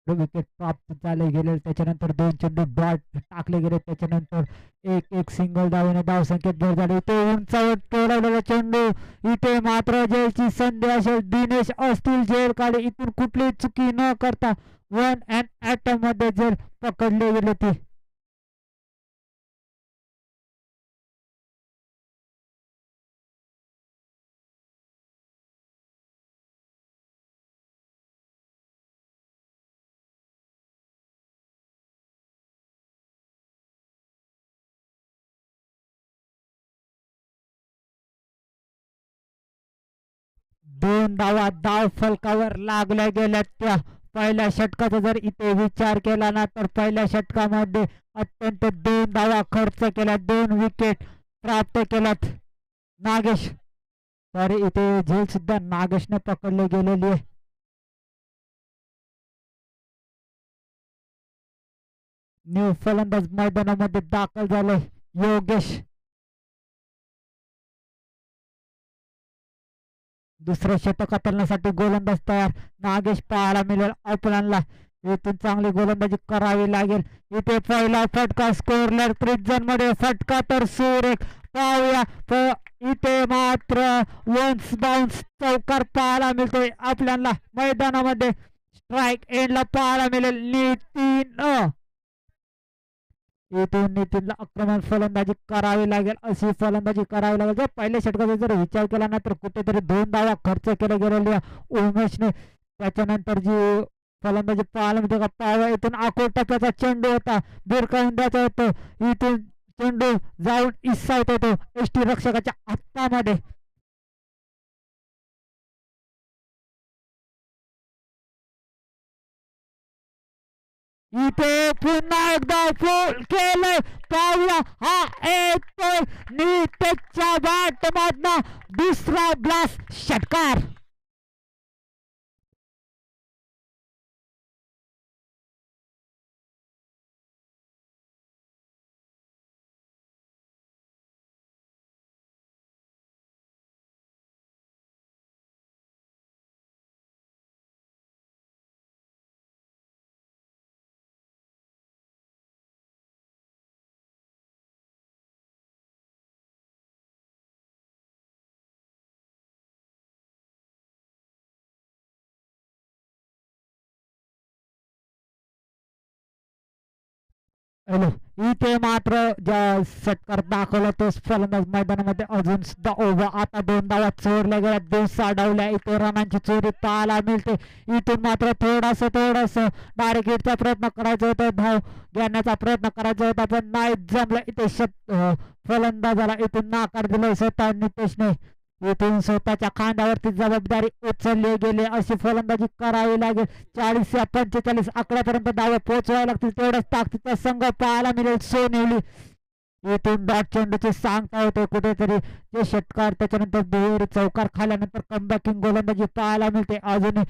Wicket प्राप्त झाले गेले. त्याच्यानंतर 2 चेंडू डॉट टाकले गेले. त्याच्यानंतर एक सिंगल धावेने धावसंख्येत भर झाली. इथे उंचावर टोलवलेला चेंडू, इथे मात्र जयची संधी असेल. दिनेश असतील झेल काढे. इथून कुठलीही चुकी न करता 1 अँड ॲटम मध्ये जर पकडले गेले ते. दोन धावा धाव फलकावर लागल्या गेल्या त्या. पहिल्या षटकाचा जर इथे विचार केला ना तर पहिल्या षटकामध्ये अत्यंत 2 धावा खर्च केल्या, 2 विकेट प्राप्त केल्यात नागेश. तर इथे झेल सुद्धा नागेशने पकडले गेलेली आहे. न्यू फलंदाज मैदानामध्ये दाखल झाले योगेश. दुसऱ्या षटक हाताळण्यासाठी गोलंदाज तयार. नागेश पाहायला मिळेल आपल्याला. इथून चांगली गोलंदाजी करावी लागेल. इथे पहिला फटका स्कोरलर त्रिजन मध्ये फटका तर सुरेख पाहूया. इथे मात्र वन्स बाउन्स चौकार पाहायला मिळतोय आपल्याला मैदानामध्ये. स्ट्राईक एंडला पाहायला मिळेल नितीन. इथून नितीनला आक्रमण फलंदाजी करावी लागेल, अशी फलंदाजी करावी लागेल. जर पहिल्या षटकाचा जर विचार केला ना तर कुठेतरी 2 धावा खर्च केल्या गेलेल्या उमेशने. त्याच्यानंतर जी फलंदाजी पाहायला मिळते का पाहावा. इथून आखो टप्प्याचा चेंडू होता, भिरकावून द्यायचा होतो. इथून चेंडू जाऊन इसावत होतो एसटी रक्षकाच्या हातामध्ये. इथे पुन्हा एकदा फुल केलंय पाहूया. हा येतोय नीतेशच्या बॅट मधनं दुसरा ब्लास्ट षटकार. इथे मात्र ज्या षटकार दाखवला तो फलंदाज मैदानामध्ये अजून सुद्धा उभा. आता 2 धावा चोरल्या गेल्या, दिवसा डावल्या. इथे रनांची चोरी पाहायला मिळते. इथून मात्र थोडस डायरेक्ट हिटचा प्रयत्न करायचा होता, धाव घेण्याचा प्रयत्न करायचा होता पण नाही जमला. इथे फलंदाजाला इथून नाकार दिलाय स्वतः नितेशने. इथून स्वतःच्या खांद्यावरती जबाबदारी उचलली गेली, अशी फलंदाजी करावी लागेल. 40 या 45 आकड्यापर्यंत धावा पोहोचवावे लागतील, तेवढंच ताकदीचा संघ पाहायला मिळेल सोनेवली. इथून डॉट चेंडूचे सांगता होते कुठेतरी ते षटकार. त्याच्यानंतर दुहेरी चौकार खाल्यानंतर कमबॅकिंग गोलंदाजी पाहायला मिळते. अजून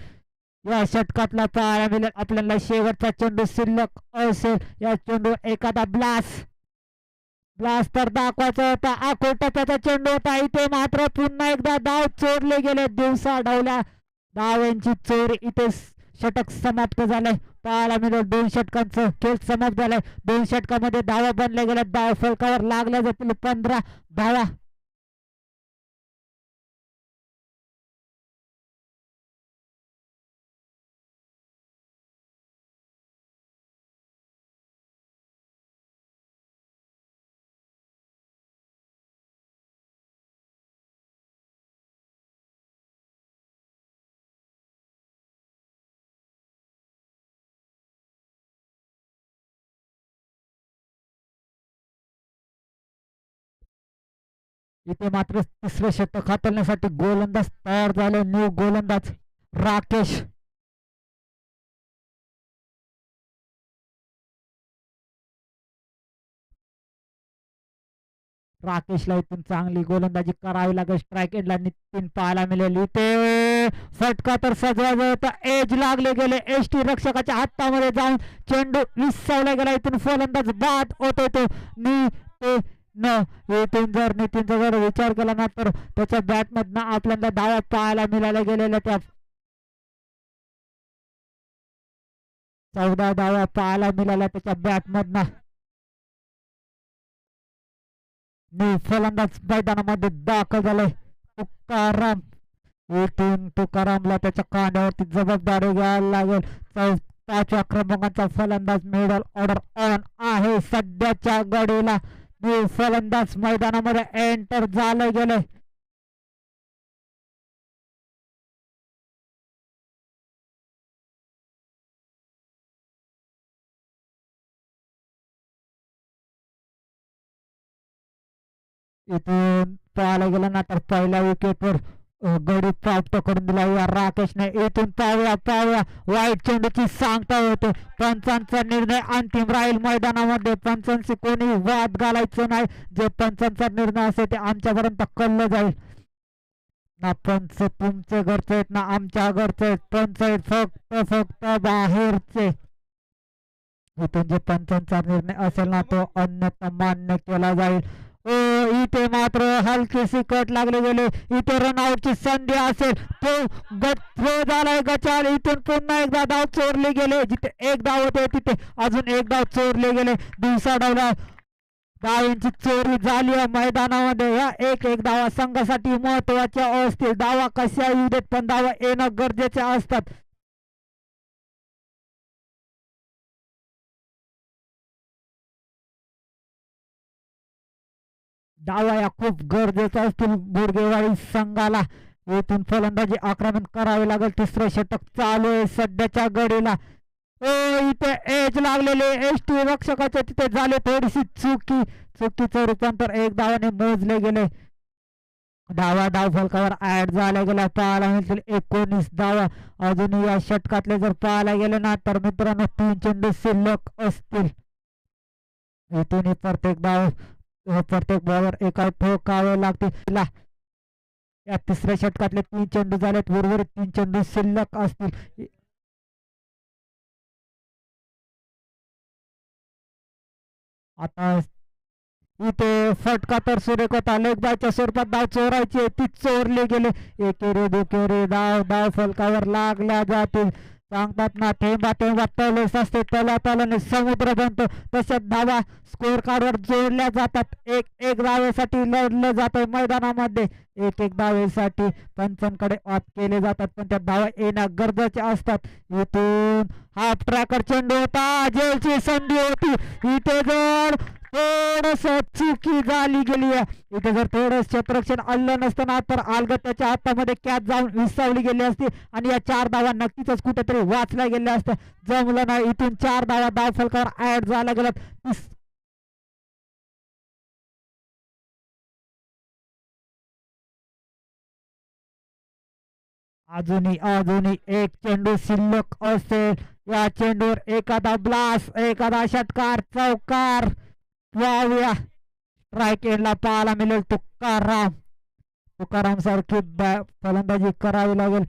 या षटकातला पाहायला मिळेल आपल्याला शेवटचा चेंडू शिल्लक असेल. या चेंडू एखादा ब्लास्ट तर दाखवायचा होता. आखो टप्प्याचा चेंडू होता. इथे मात्र पुन्हा एकदा धाव चोरले गेले, दिवसा डावल्या धावांची चोरी. इथे षटक समाप्त झालंय पाहायला मिळेल. 2 षटकांचं खेळ समाप्त झालाय. 2 षटकामध्ये धावा बनल्या गेल्या. धाव फलकावर लागल्या जातील 15 धावा. इथे मात्र तिसरे षटक हाताळण्यासाठी गोलंदाज तयार झाले. न्यू गोलंदाज राकेश. राकेशला इथून चांगली गोलंदाजी करावी लागेल. स्ट्राईक एंडला नितीन पाहायला मिळेल. इथे फटका तर सजवायचा होता, एज लागले गेले. एसटी रक्षकाच्या हातामध्ये जाऊन चेंडू विसावला गेला. इथून फलंदाज बाद होतो तो न. इथून जर नितीनचा जर विचार केला ना तर त्याच्या बॅटमधनं आपल्याला धावा पाहायला मिळायला गेलेल्या त्या. 14 धावा पाहायला मिळाल्या त्याच्या बॅटमधनं. फलंदाज मैदानामध्ये दाखल झाले तुकाराम. इथून तुकारामला त्याच्या कांद्यावरती जबाबदारी घ्यायला लागेल. 5व्या क्रमांकाचा फलंदाज मिडल ऑर्डर ऑन आहे सध्याच्या घडीला. फलंदाज मैदानामध्ये एंटर झाले गेले. इथून पाहायला गेलं ना तर पहिल्या विकेटवर गडी प्राप्त करून दिला या राकेशने. इथून पाहूया वाईट चेंडूची सांगता होते. पंचांचा निर्णय अंतिम राहील मैदानामध्ये. पंचांशी कोणी वाद घालायचं नाही. जे पंचांचा निर्णय असेल ते आमच्यापर्यंत कळलं जाईल. ना पंच तुमचे घरचे आहेत ना आमच्या घरचे आहेत. पंच आहेत फक्त बाहेरचे. इथून जे पंचांचा निर्णय असेल ना तो अन्यथा मान्य केला जाईल. इथे मात्र हलकीशी कट लागले गेले. इथे रनआउटची संधी असेल. तो थ्रो झालाय गचाल. इथून पुन्हा एकदा धाव चोरले गेले. जिथे एक धाव होते तिथे अजून एक धाव चोरले गेले. दिवसा डावला धावांची चोरी झाली आहे मैदानामध्ये. या एक धावा संघासाठी महत्वाच्या असतील. धावा कशा येऊ देत पण धावा येणं गरजेचे असतात. धावा या खूप गरजेच्या असतील बोरगेवाडी संघाला. येथून फलंदाजी आक्रमण करावे लागेल. तिसरं षटक चालू आहे सध्याच्या घडीला. इथे एज लागलेले एसटी रक्षकाचे तिथे झाले थोडीशी चुकीचं रूपांतर एक धावाने मोजले गेले. धाव फलकावर ऍड झाल्या गेल्या पाहायला मिळतील 19 धावा. अजूनही या षटकातले जर पाहायला गेले ना तर मित्रांनो 3 चेंडू शिल्लक असतील. इथून प्रत्येक बॉलर एका ठोकावे लागतील. या तिसऱ्या षटकातले 3 चेंडू झालेत. उर्वरित 3 चेंडू शिल्लक असतील. आता इथे फटका तर सुरेख होता. लेग बायच्या स्वरूपात धाव चोरायची ती चोरली गेले. एकेरी दुकेरी धाव फलकावर लागल्या जातील. सांगतात ना थेंबा तळस असते. तलाने समुद्र बनतो. तसेच धावा स्कोर कार्डवर जोडल्या जातात. एक धावेसाठी लढलं जातं मैदानामध्ये. एक धावेसाठी पंचांकडे वाद केले जातात पण त्या धावा येणं गरजेचे असतात. इथून हाफ ट्रॅकर चेंडू होता. जेलची संधी होती. इथे जर थोडस चुकी झाली गेली आहे. इथे जर थोडं क्षेत्ररक्षण आलं नसतं ना तर अलगद त्याच्या हातामध्ये कॅच जाऊन विसावली गेली असती आणि या 4 धावा नक्कीच कुठेतरी वाचल्या गेल्या असत्या. जमलं नाही. इथून 4 धावा धाव फलकावर ऍड झाल्या गेल्यात. अजूनही एक चेंडू शिल्लक असेल. या चेंडूवर एखादा ब्लास्ट एखादा षटकार चौकार वाव्या स्ट्राईक एंडला पाहायला मिळेल. तुकाराम सारखी फलंदाजी करावी लागेल.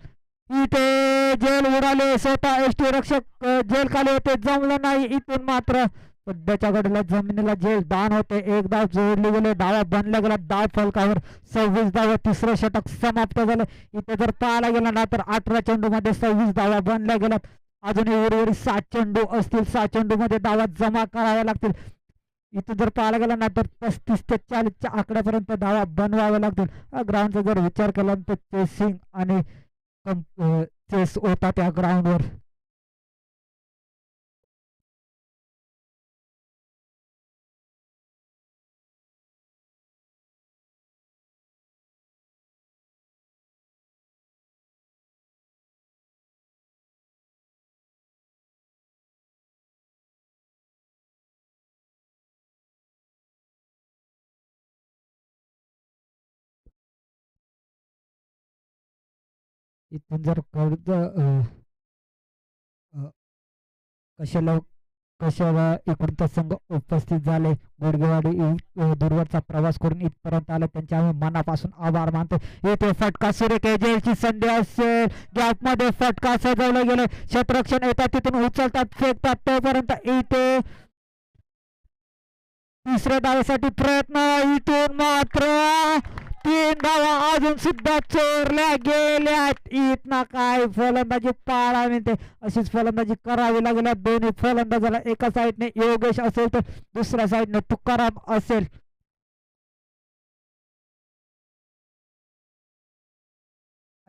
इथे जेल उडाले. स्वतः एसटी रक्षक जेल खाली होते. जमलं नाही. इथून मात्र सध्याच्या घडीला जमिनीला जेल दान होते. एक धाव जोडली गेले. धावा बनल्या गेल्या धाव फलकावर 26 धावा. तिसरं षटक समाप्त झालं. इथे जर पाहायला गेला ना तर 18 चेंडू मध्ये 26 धावा बनल्या गेल्यात. अजूनही उर्वरित 7 चेंडू असतील. 7 चेंडू मध्ये धावा जमा कराव्या लागतील. इथे जर पाहायला गेला ना तर 35 ते 40च्या आकड्यापर्यंत धावा बनवाव्या लागतील. ग्राउंडचा जर विचार केला तर चेसिंग आणि चेस होता त्या ग्राउंडवर. इथून जर कशाला इकडचा संघ उपस्थित झाले. गुडगेवाडी दूरवरचा प्रवास करून इथपर्यंत आले त्यांचे आम्ही मनापासून आभार मानतो. इथे फटका सुरेख जेलची संधी असेल. गॅप मध्ये फटका सजवले गेले. क्षेत्ररक्षण येतात तिथून उचलतात फेकतात तोपर्यंत इथे तिसऱ्या धावेसाठी प्रयत्न. इथून मात्र तीन धावा अजून सुद्धा चोरल्या गेल्यात. इथना काय फलंदाजी पाळा मिळते. अशीच फलंदाजी करावी लागेल दोन्ही फलंदाजाला. एका साईडने योगेश असेल तर दुसऱ्या साईडने तुकाराम असेल.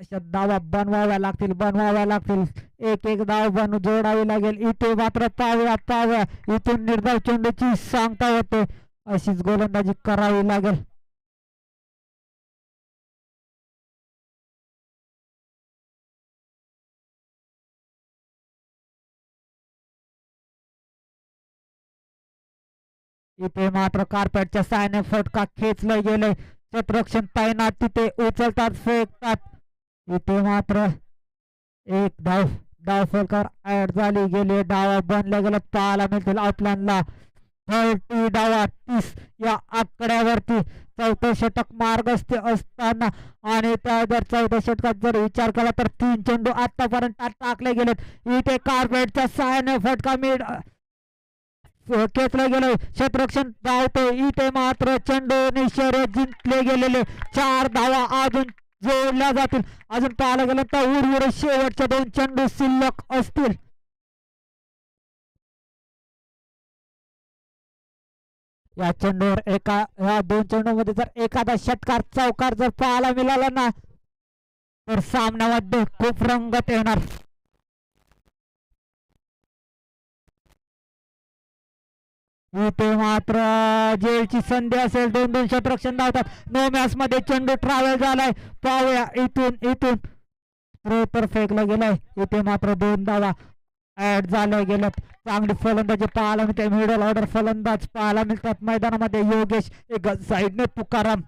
अशा धावा बनवाव्या लागतील. एक एक धाव जोडावी लागेल. इथे मात्र पाव्या इथून निर्धाव चेंडूची सांगता होते. अशीच गोलंदाजी करावी लागेल. इथे मात्र कार्पेटच्या सायने फटका खेचले गेले. क्षेत्ररक्षण तैनात तिथे उचलतात फेकतात. इथे मात्र एक डाव फलकावर ऍड झाली गेली. डावा बनल्या गेल्या पाहायला मिळतील आपल्याला. 30 डावा 30 या आकड्यावरती चौथं षटक मार्गस्थ असताना. आणि त्या जर चौथ्या षटकात जर विचार केला तर 3 चेंडू आतापर्यंत टाकले गेलेत. इथे कार्पेटच्या साहाय्याने फटका खेचलं गेलं. क्षेत्ररक्षण धावतो. इथे मात्र चेंडू शर्यत जिंकले गेलेले 4 धावा अजून जोडल्या जातील. अजून पाहायला गेलं तर उर्वरित शेवटचे 2 चेंडू शिल्लक असतील. या चेंडूवर या 2 चेंडूमध्ये जर एखादा षटकार चौकार जर पाहायला मिळाला ना तर सामन्यामध्ये खूप रंगत येणार. इथे मात्र जेलची संधी असेल. 2 क्षेत्ररक्षण धावतात. नो मॅच मध्ये चेंडू ट्रॅव्हल झालाय. पाहूया इथून तर फेकला गेलाय. इथे मात्र 2 धावा ऍड झाल्या गेल्यात. चांगली फलंदाजी पाहायला मिळते. मिडल ऑर्डर फलंदाज पाहायला मिळतात मैदानामध्ये. योगेश एक साईडने तुकाराम.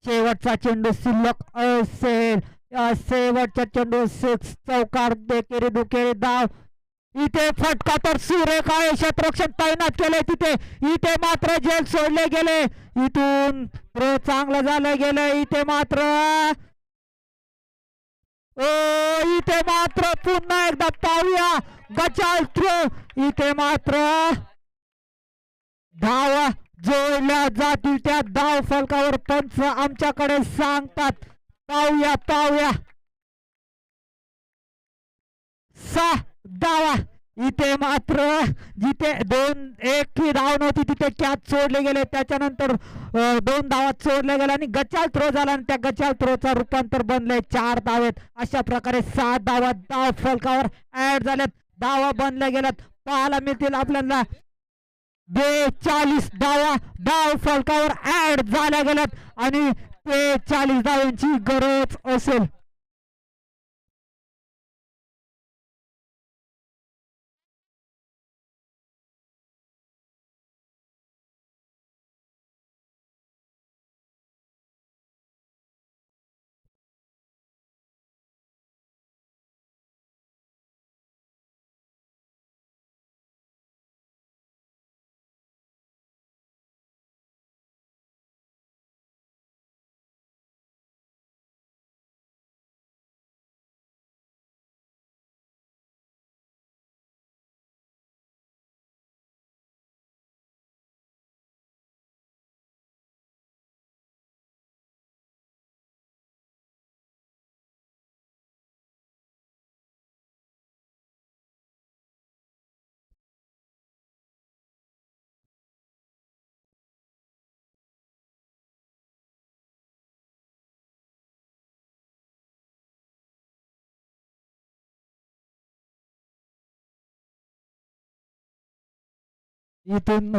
शेवटचा चेंडू शिल्लक असेल. शेवटच्या चेंडू 6 चौकार देकेरी दुकेरी धाव. इथे फटका तर सुरेख आहे. क्षेत्ररक्षण तैनात केले तिथे. इथे मात्र जेल सोडले गेले. इथून थ्रो चांगलं झालं गेलं. इथे मात्र इथे मात्र पुन्हा एकदा पाहूया गचाल थ्रो. इथे मात्र धावा जोडल्या जातील. त्या धाव फलकावर पंच आमच्याकडे सांगतात. पाहूया 6 धावा. इथे मात्र जिथे 1 ही धाव नव्हती तिथे कॅच सोडले गेले. त्याच्यानंतर 2 धावा सोडल्या गेल्या आणि गचाल थ्रो झाला आणि त्या गचाल थ्रोचा रूपांतर बनलंय 4 धावेत. अशा प्रकारे 7 धावा धाव फलकावर ऍड झाल्यात. धावा बनल्या गेल्यात. पाहायला मिळतील आपल्याला 42 धावा धाव फलकावर ऍड झाल्या गेल्यात आणि 43 धावांची गरज असेल. इथून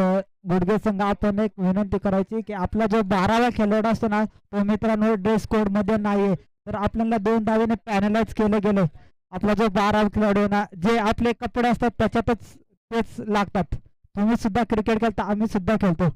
गुडघे संघ आपण एक विनंती करायची की आपला जो 12वा खेळाडू असतो ना तो मित्रांनो ड्रेस कोड मध्ये नाहीये. तर आपल्याला 2 धावेने पॅनलाइज केलं गेलं. आपला जो 12वा खेळाडू ना जे आपले कपडे असतात त्याच्यातच तेच लागतात. तुम्ही सुद्धा क्रिकेट खेळता आम्ही सुद्धा खेळतो.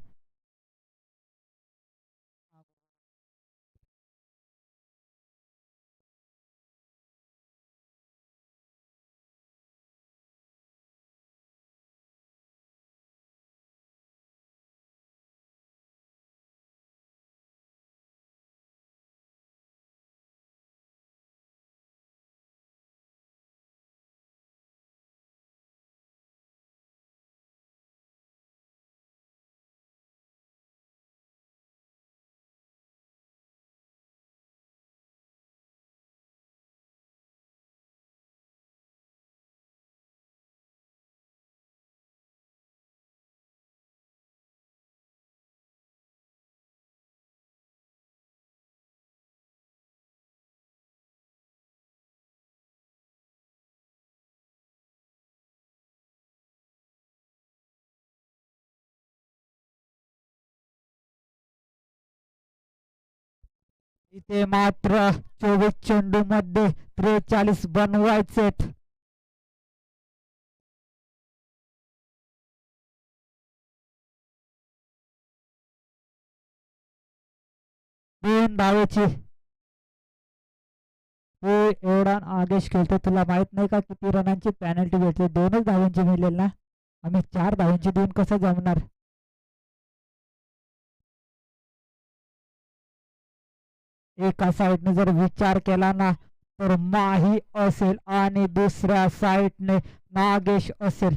इथे मात्र 24 चेंडू मध्ये 43 बनवायचेत. दोन धावेची. हे एवढा आदेश खेळतो, तुला माहित नाही का किती रनांची पॅनल्टी भेटते? 2च धावांची मिळेल ना, आम्ही 4 धावांची देऊन कसं जमणार? एका साईडने जर विचार केला ना तर माही असेल आणि दुसऱ्या साईडने नागेश असेल.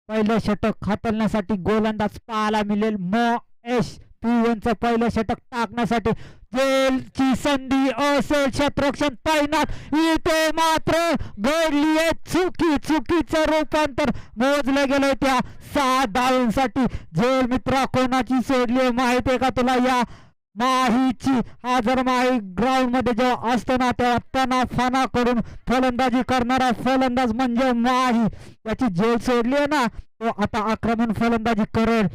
पहिलं षटक हाताळण्यासाठी गोलंदाज पाहायला मिळेल महेश यांचं पहिलं षटक टाकण्यासाठी जेलची संधी असेल. क्षेत्ररक्षण तैनात. इथे मात्र घडलीये चुकीचं रूपांतर मोजलं गेलंय त्या 6 धावांसाठी. जेल मित्रा कोणाची सोडली माहिती आहे का तुला? या माहीची. हा जर माही ग्राउंड मध्ये जेव्हा असतो ना तेव्हा तनाफाना करून फलंदाजी करणारा फलंदाज म्हणजे माही. त्याची जेल सोडली आहे ना, तो आता आक्रमण फलंदाजी करेल.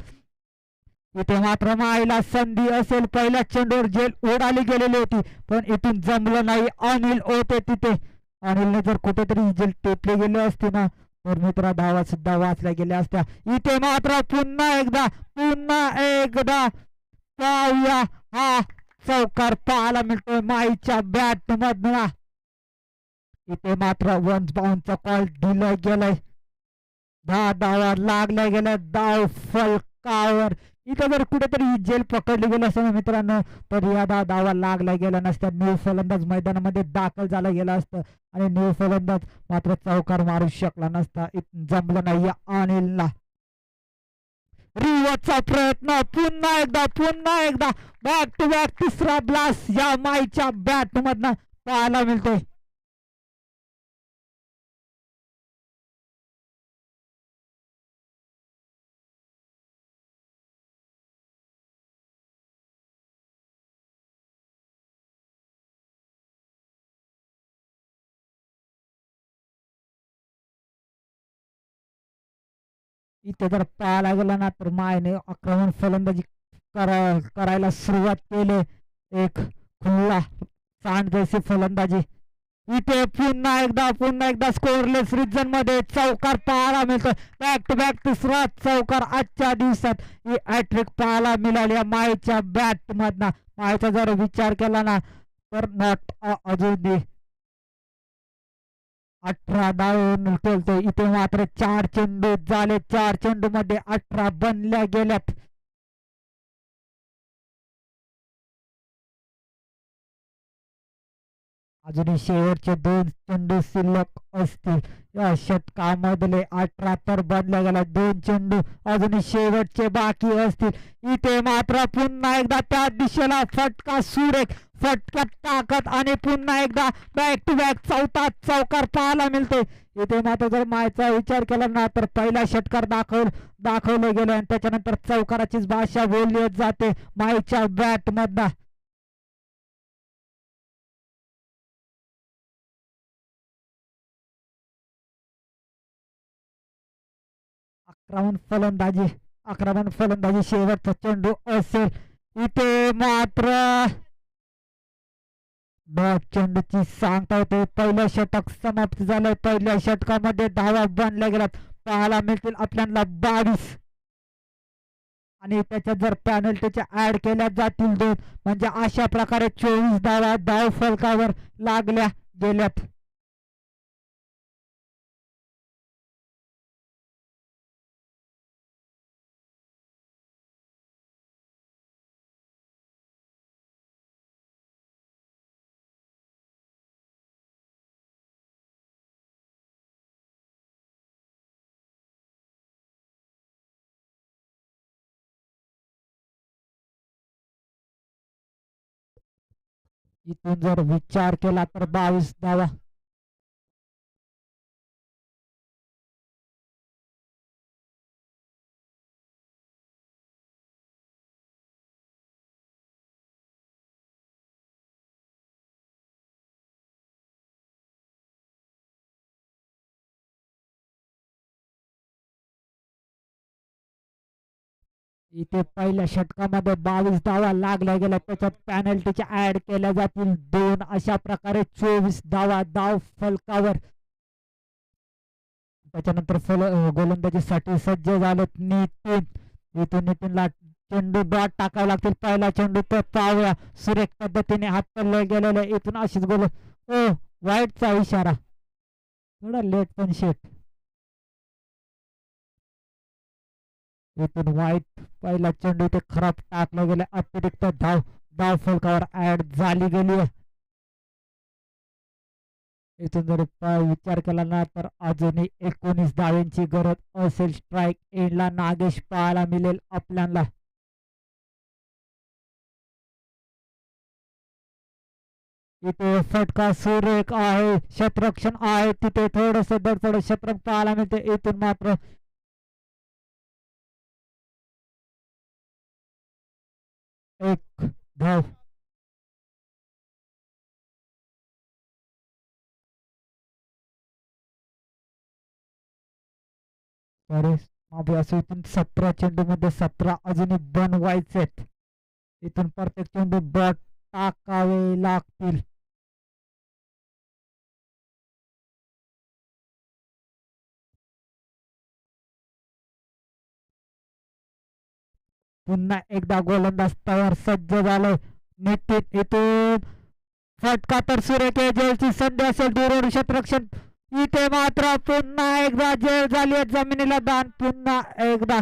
इथे मात्र माहीला संधी असेल. पहिल्या चेंडूवर जेल उडाली गेलेली होती पण इथून जमलं नाही. अनिल होते तिथे. अनिलने जर कुठेतरी जेल टेपले गेले असते ना तर मित्रा धावा सुद्धा वाचल्या गेल्या असत्या. इथे मात्र पुन्हा एकदा पाहूया. हा चौकार पाहायला मिळतोय माहीच्या बॅट मधून. इथे मात्र वन बाउंडचा कॉल दिला गेलाय. 10 धावा लागल्या गेल्या धाव फलकावर. इथं जर कुठेतरी जेल पकडली गेली असतं ना मित्रांनो तर या 10 धावा लागल्या गेल्या नसत्या. न्यू फलंदाज मैदानामध्ये दाखल झाला गेला असतं आणि न्यू फलंदाज मात्र चौकार मारू शकला नसता. जमलं नाही अनिलला. रिवचा प्रयत्न पुन्हा एकदा बॅक टू बॅक तिसरा ब्लास्ट या माईच्या बॅट मधनं पाहायला मिळतोय. इथे जर पाहायला गेला ना तर मायने आक्रमण फलंदाजी करायला सुरुवात केली. एक खुल्ला सांडदेशी फलंदाजी. इथे पुन्हा एकदा स्कोरलेस रिजन मध्ये चौकार पाहायला मिळतो. बॅक टू बॅक तिसरा चौकार आजच्या दिवसात ही हॅट्रिक पाहायला मिळाली मायच्या बॅट मधनं. मायचा जर विचार केला ना तर नॉट अजून 18 धावून खेळतोय. इथे मात्र 4 चेंडू झाले. 4 चेंडू मध्ये 18 बनल्या गेल्यात. अजूनही शेवटचे 2 चेंडू शिल्लक असतील. या षटकामधले 18 तर बनल्या गेल्या. 2 चेंडू अजूनही शेवटचे बाकी असतील. इथे मात्र पुन्हा एकदा त्या दिशेला फटका सुरेख फटक्यात टाकत आणि पुन्हा एकदा बॅक टू बॅक चौथा चौकार पाहायला मिळते. इथे मात्र जर मायचा विचार केला ना तर पहिला षटकार दाखवलं गेलं आणि त्याच्यानंतर चौकाराचीच भाषा बोलली जाते मायच्या बॅट मधनं. आक्रमण फलंदाजी शेवटचा चेंडू असेल. इथे मात्र चेंडूची सांगता होते. पहिलं षटक समाप्त झालंय. पहिल्या षटकामध्ये धावा बनल्या गेल्यात पाहायला मिळतील आपल्याला 22 आणि त्याच्यात जर पॅनल्टीच्या ऍड केल्या जातील 2 म्हणजे अशा प्रकारे 24 धावा धाव फलकावर लागल्या गेल्यात. इथून जर विचार केला तर 22 धावा. इथे पहिल्या षटकामध्ये 22 धावा लागल्या गेल्या, त्याच्यात पॅनल्टीच्या ऍड केल्या जातील 2. अशा प्रकारे 24 धावा धाव फलकावर. त्याच्यानंतर गोलंदाजीसाठी सज्ज झालेत नितीन. इथून नितीनला चेंडू डॉट टाकावे लागतील. पहिला चेंडू तो पावया सुरेख पद्धतीने हाताळले गेलेले. इथून अशीच गोल ओ वाईटचा इशारा, थोडा लेट पण शेट. इथून वाईट पहिला चेंडू ते खराब टाकला गेला. अतिरिक्त धाव धाव फलकावर ऍड झाली गेली आहे. इथून जर विचार केला ना तर अजूनही 19 धावांची गरज असेल. स्ट्राईक एंडला नागेश पाहायला मिळेल आपल्याला. इथे फटका सुरेख आहे, क्षेत्ररक्षण आहे तिथे थोडस दडपड क्षेत्रक पाहायला मिळते. इथून मात्र एक धाव. सॉरी माफी असो. इथून 17 चेंडू मध्ये 17 अजूनही बनवायचेत. इथून प्रत्येक चेंडू बॉट टाकावे लागतील. पुन्हा एकदा गोलंदाज तयार सज्ज झालाय. निश्चित इथून फटका तर सुरेख जेलची संधी असेल. दूरवर क्षेत्ररक्षण. इथे मात्र पुन्हा एकदा जेल झाली आहे जमिनीला दान. पुन्हा एकदा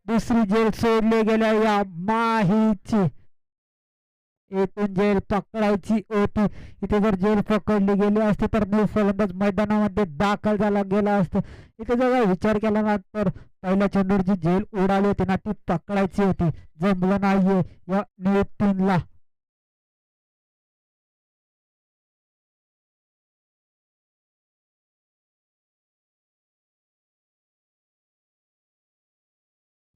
दुसरी जेल सोडली गेल्या या माहीची. इथून जेल पकडायची होती. इथे जर जेल पकडली गेली असती तर न्यू फलंदाज मैदानामध्ये दाखल झाला गेला असतो. इथे जर विचार केला ना तर पहिल्या चेंडूची जेल उडाली होती ना ती पकडायची होती. जमलं नाहीये या न्यू टीमला.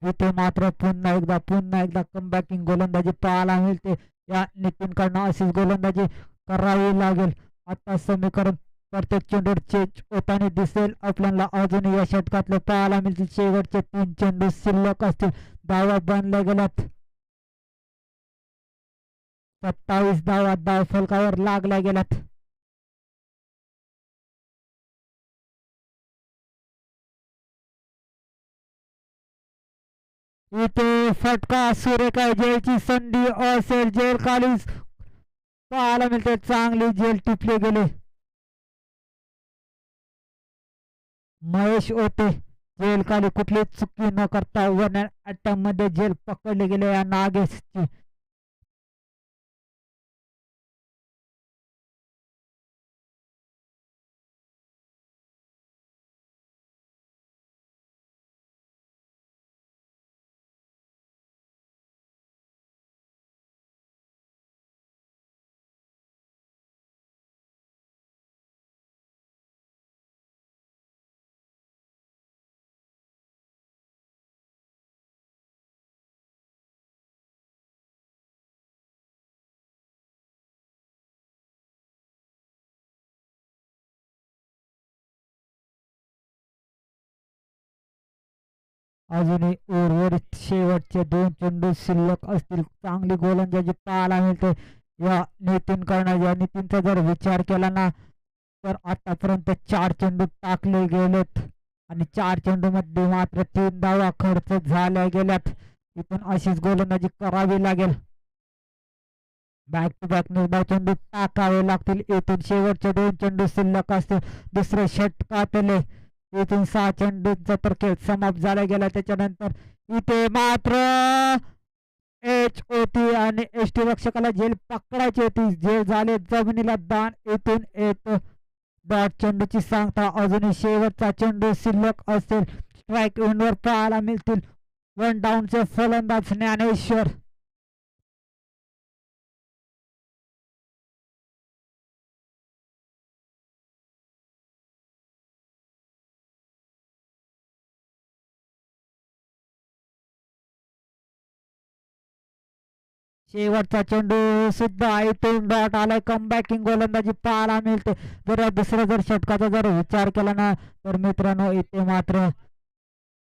इथे मात्र पुन्हा एकदा कमबॅकिंग गोलंदाजी पाहायला मिळते. या नितीनकडनं अशीच गोलंदाजी करावी लागेल. आता समीकरण प्रत्येक चेंडूवर चेंज होताना दिसेल आपल्याला. अजून या षटकातले पाहायला मिळतील. शेवटचे 3 चेंडू शिल्लक असतील. धावा बनल्या गेल्यात. 27 धावा धाव फलकावर लागल्या गेल्यात. इथे फटका सुरेख जेलची संधी असेल. जेल खाली पाहायला मिळते. चांगली जेल टिपले गेले. महेश होते जेल खाली कुठली चुकी न करता 1 अटॅम्प मध्ये जेल पकडले गेले या नागेशची. अजूनही उर्वरित शेवटचे 2 चेंडू शिल्लक असतील. चांगली गोलंदाजी पाहायला मिळते या नितीन कर्णा. नितीनचा जर विचार केला ना तर आतापर्यंत 4 चेंडू टाकले गेलेत आणि 4 चेंडू मध्ये मात्र 3 धावा खर्च झाल्या गेल्यात. इथून अशीच गोलंदाजी करावी लागेल. बॅक टू बॅक निर्धाव चेंडू टाकावे लागतील. इथून शेवटचे 2 चेंडू शिल्लक असतील. दुसरे षटकातले. इथून 6 चेंडूंचा तर खेळ समाप्त झाला गेला. त्याच्यानंतर इथे मात्र एच होती आणि एस टी रक्षकाला जेल पकडायची होती. जेल झाले जमिनीला दान. इथून एक डॉट चेंडूची सांगता. अजूनही शेवटचा चेंडू शिल्लक असेल. स्ट्राईक एंडवर पाहायला मिळतील 1 डाऊनचे फलंदाज ज्ञानेश्वर. शेवटचा चेंडू सुद्धा इथून डॉट आलाय. कमबॅकिंग गोलंदाजी पाहायला मिळते. जर दुसऱ्या जर षटकाचा जर विचार केला ना तर मित्रांनो इथे मात्र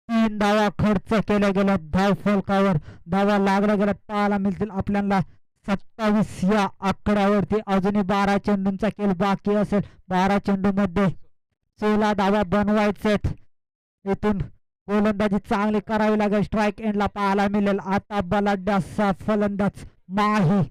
3 धावा खर्च केल्या गेल्या धाव फलकावर. धावा लागल्या गेल्या पाहायला मिळतील आपल्याला 27 या आकड्यावरती. अजूनही 12 चेंडूंचा खेळ बाकी असेल. 12 चेंडू मध्ये 16 धावा बनवायचेत. इथून गोलंदाजी चांगली करावी लागेल. स्ट्राईक एंडला पाहायला मिळेल आता बलाढ्याचा फलंदाज माही.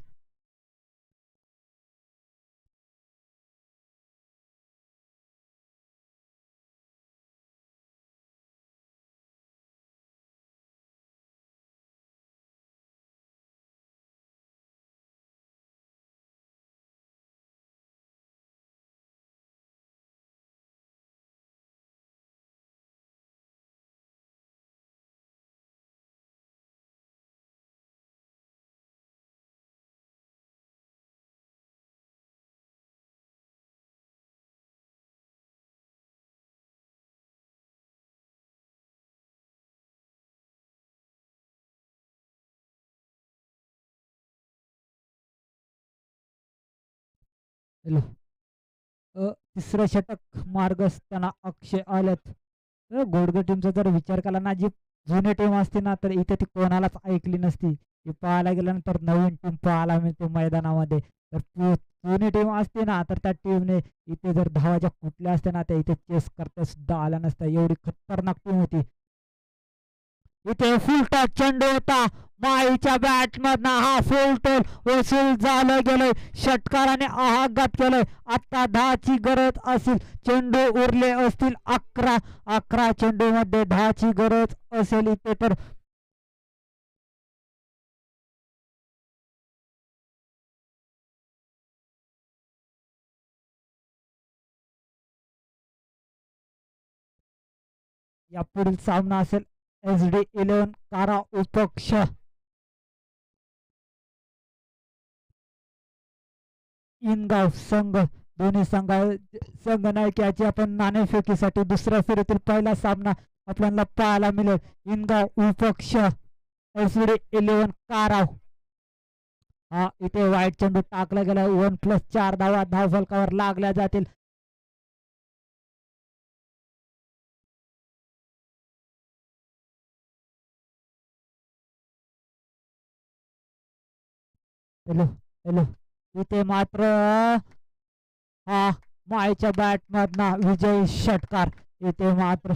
तिसरं षटक मार्गस्थाना अक्षय आलेत. घोडगे टीमचा जर विचार केला ना जी जुनी टीम असते ना तर इथे ती कोणालाच ऐकली नसती. ती पाहायला गेल्यानंतर नवीन टीम पाहायला मिळते मैदानामध्ये. तर जुनी टीम असते ना तर त्या टीमने इथे जर धावा ज्या कुठल्या असते ना त्या इथे चेस करता सुद्धा आल्या नसत्या. एवढी खतरनाक टीम होती. इथे फुलटा चेंडू होता. माईच्या बॅटमधनं हा फुल टोल वसूल झालं गेलंय. षटकाराने आघात केलंय. आता 10ची गरज असेल. चेंडू उरले असतील 11 चेंडू मध्ये 10ची गरज असेल इथे तर या पुढील सामना असेल SD11 कारा उपक्ष इनगाव संघ. दोन्ही संघ नायकाची आपण नाणेफेकीसाठी दुसऱ्या फेरीतील पहिला सामना आपल्याला पाहायला मिळेल. इनगाव उपक्ष SD11 काराव. हा इथे वाईट चेंडू टाकला गेला. 1+4 धावा धाव फलकावर लागल्या जातील. हॅलो इथे मात्र हा माईच्या बॅट मधना विजयी षटकार. इथे मात्र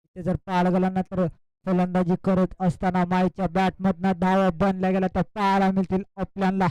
इथे जर पाहायला गेला ना तर फलंदाजी करत असताना माईच्या बॅट मधनं धावा बनल्या गेल्या तर पाहायला मिळतील आपल्याला.